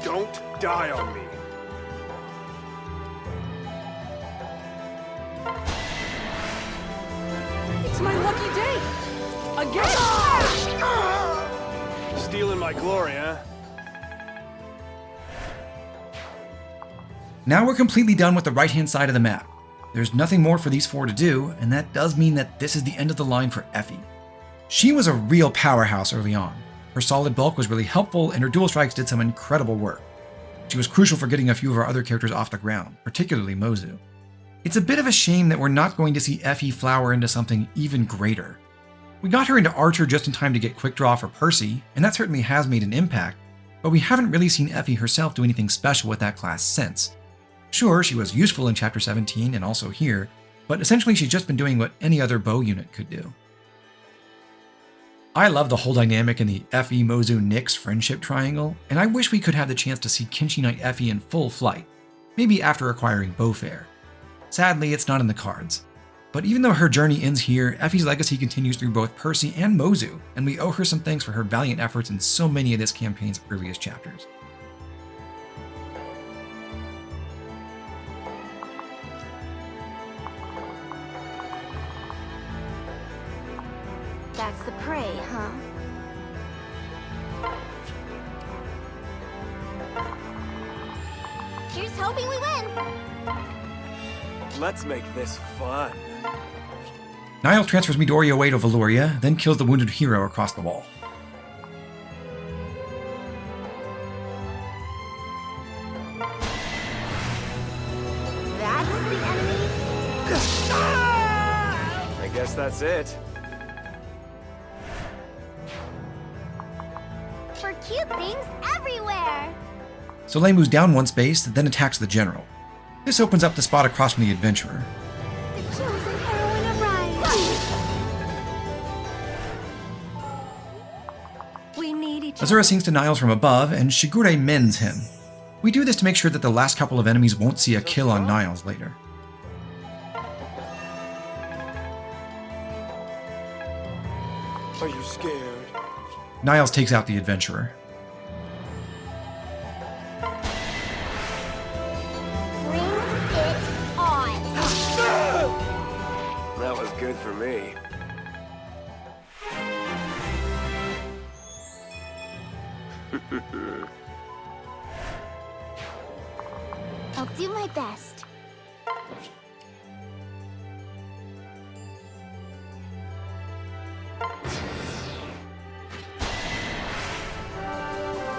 S2: Don't die on me.
S4: It's my lucky day! Again!
S2: Stealing my glory, huh?
S1: Now we're completely done with the right-hand side of the map. There's nothing more for these four to do, and that does mean that this is the end of the line for Effie. She was a real powerhouse early on. Her solid bulk was really helpful, and her dual strikes did some incredible work. She was crucial for getting a few of our other characters off the ground, particularly Mozu. It's a bit of a shame that we're not going to see Effie flower into something even greater. We got her into Archer just in time to get Quick Draw for Percy, and that certainly has made an impact, but we haven't really seen Effie herself do anything special with that class since. Sure, she was useful in Chapter 17 and also here, but essentially she's just been doing what any other bow unit could do. I love the whole dynamic in the Effie, Mozu, Nyx friendship triangle, and I wish we could have the chance to see Kinshi Knight Effie in full flight, maybe after acquiring Bowfair. Sadly, it's not in the cards. But even though her journey ends here, Effie's legacy continues through both Percy and Mozu, and we owe her some thanks for her valiant efforts in so many of this campaign's earliest chapters.
S3: That's the prey, huh? Here's hoping we win.
S2: Let's make this fun.
S1: Niles transfers Midori away to Valoria, then kills the wounded hero across the wall.
S3: That's the enemy.
S2: I guess that's it.
S3: For cute things everywhere.
S1: Soleil moves down one space, then attacks the general. This opens up the spot across from the adventurer.
S3: The chosen heroine arrives. We need each
S1: Azura sings to Niles from above, and Shigure mends him. We do this to make sure that the last couple of enemies won't see a kill on Niles later.
S2: Are you scared?
S1: Niles takes out the adventurer.
S3: Bring it on.
S2: That was good for me.
S3: I'll do my best.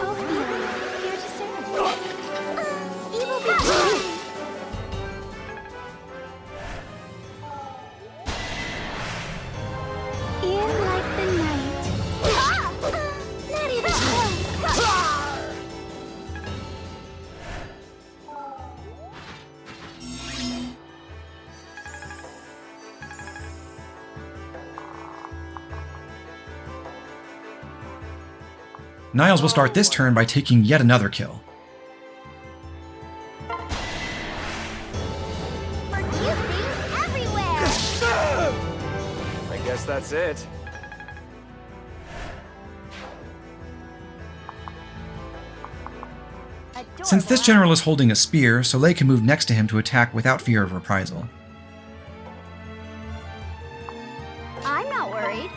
S3: Oh, Felicia, here to serve. Evil beast. In like the night. Not even close.
S1: Niles will start this turn by taking yet another kill.
S3: For cute things everywhere.
S2: I guess that's it.
S1: Since this general is holding a spear, Soleil can move next to him to attack without fear of reprisal.
S3: I'm not worried.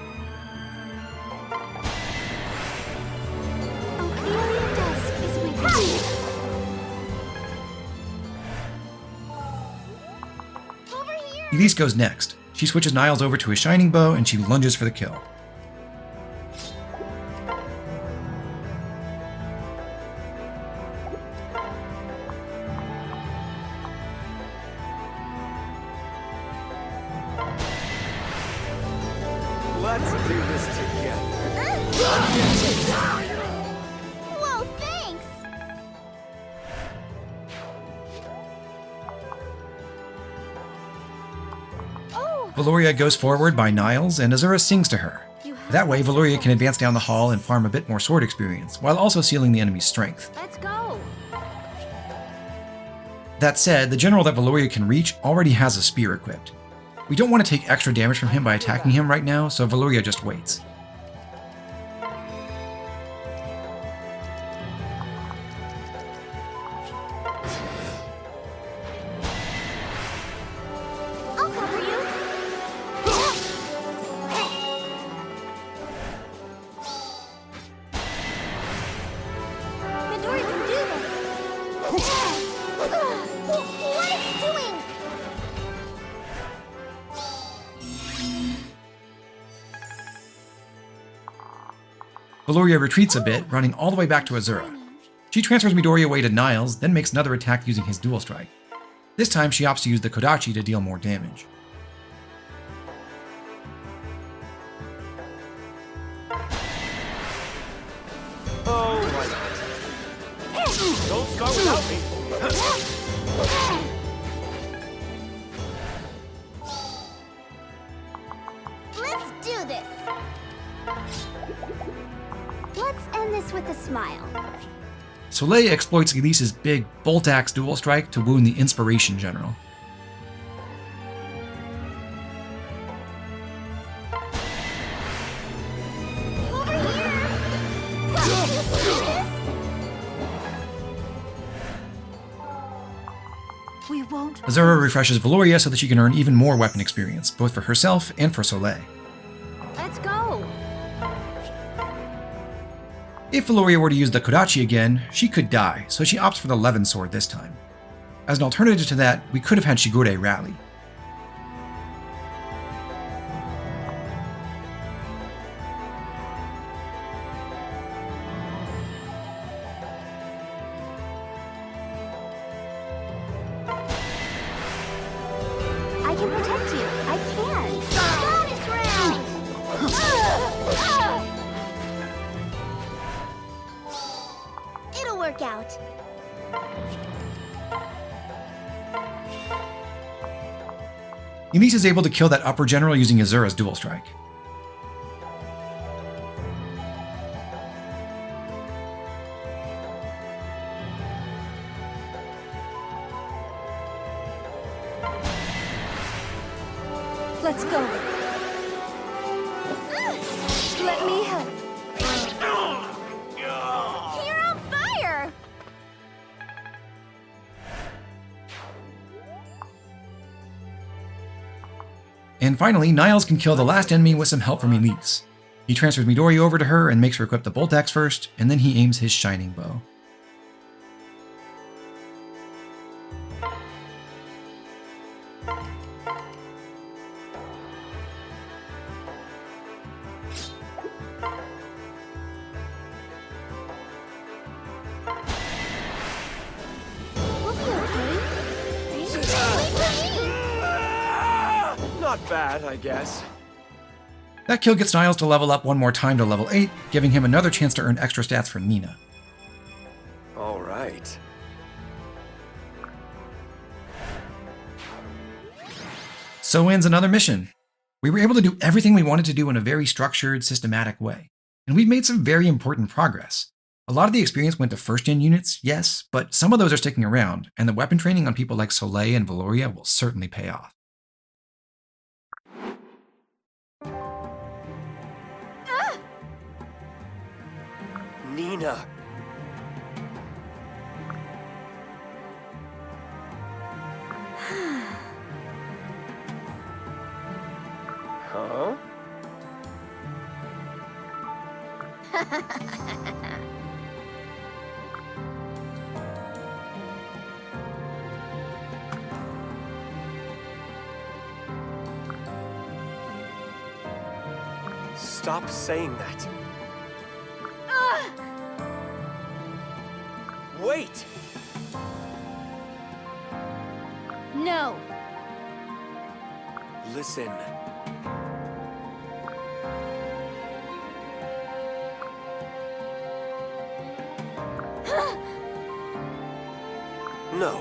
S3: Ophelia Dusk is with you. Over here.
S1: Elise goes next. She switches Niles over to his shining bow and she lunges for the kill.
S2: Let's do this together.
S3: Whoa, thanks. Oh,
S1: Valoria goes forward by Niles and Azura sings to her. That way, Valoria can advance down the hall and farm a bit more sword experience, while also sealing the enemy's strength.
S3: let's go.
S1: That said, the general that Valoria can reach already has a spear equipped. We don't want to take extra damage from him by attacking him right now, so Valoria just waits.
S3: I'll cover you. Midori can do this. What is he doing?
S1: Valoria retreats a bit, running all the way back to Azura. She transfers Midori away to Niles, then makes another attack using his dual strike. This time she opts to use the Kodachi to deal more damage.
S2: Oh, why not? Don't start without me.
S3: Let's do this. Let's end this with a smile.
S1: Soleil exploits Elise's big Bolt Axe dual strike to wound the Inspiration General.
S3: Over here! Can you see this? We won't.
S1: Azura refreshes Valoria so that she can earn even more weapon experience, both for herself and for Soleil.
S3: Let's go.
S1: If Valoria were to use the Kodachi again, she could die, so she opts for the Levin sword this time. As an alternative to that, we could have had Shigure rally.
S3: I can protect you. I can. Bonus round. It'll work out.
S1: Elise is able to kill that upper general using Azura's dual strike.
S4: Let's go. Let me help.
S3: You're on fire.
S1: And finally, Niles can kill the last enemy with some help from Elise. He transfers Midori over to her and makes her equip the Bolt Axe first, and then he aims his Shining Bow.
S3: We'll be okay. Wait for me.
S2: Not bad, I guess.
S1: That kill gets Niles to level up one more time to level 8, giving him another chance to earn extra stats for Nina.
S2: All right.
S1: So ends another mission. We were able to do everything we wanted to do in a very structured, systematic way. And we've made some very important progress. A lot of the experience went to first-gen units, yes, but some of those are sticking around, and the weapon training on people like Soleil and Valoria will certainly pay off.
S2: Nina. Huh? Stop saying that. Wait!
S3: No.
S2: Listen. No.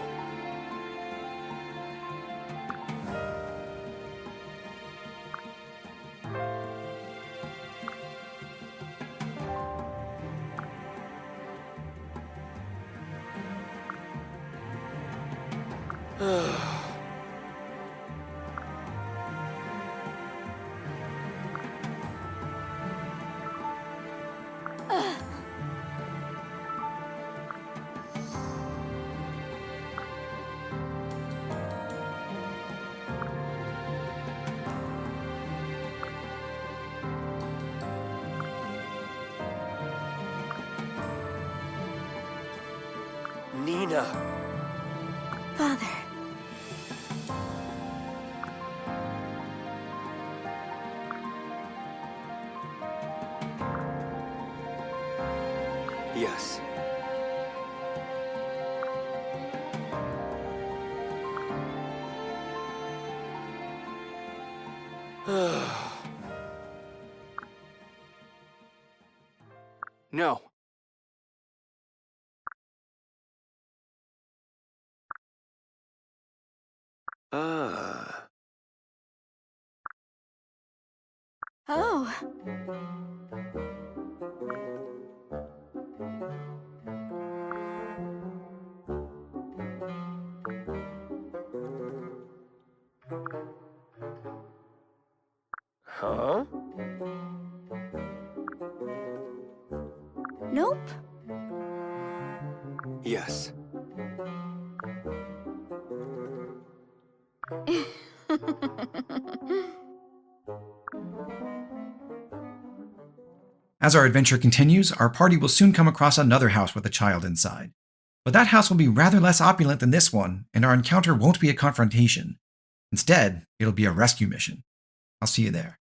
S2: Nina.
S3: Father.
S2: Yes.
S5: No.
S3: Oh.
S2: Huh?
S3: Nope.
S2: Yes.
S1: As our adventure continues, our party will soon come across another house with a child inside. But that house will be rather less opulent than this one, and our encounter won't be a confrontation. Instead, it'll be a rescue mission. I'll see you there.